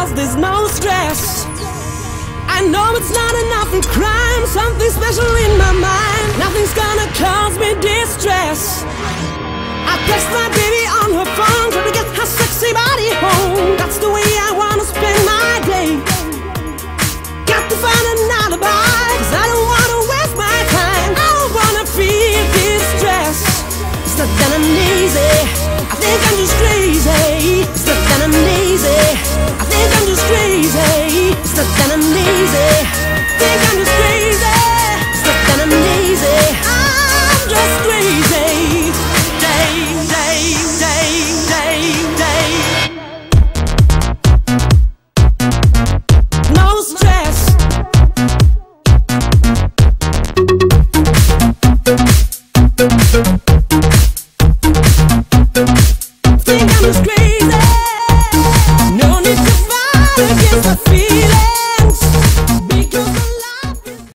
cause there's no stress. I know it's not enough in crime, something special in my mind. Nothing's gonna cause me distress. I text my baby on her phone, trying to get her sexy body home. That's the way I wanna spend my day. Got to find an alibi, cause I don't wanna waste my time. I don't wanna feel distress. It's not that I'm lazy, I think I'm just crazy. It's not that I'm lazy, I think I'm just crazy. It's not that I'm lazy, I think I'm just crazy. It's not that I'm lazy, I'm just crazy. Day, day, day, day, day. No stress. Think I'm just crazy.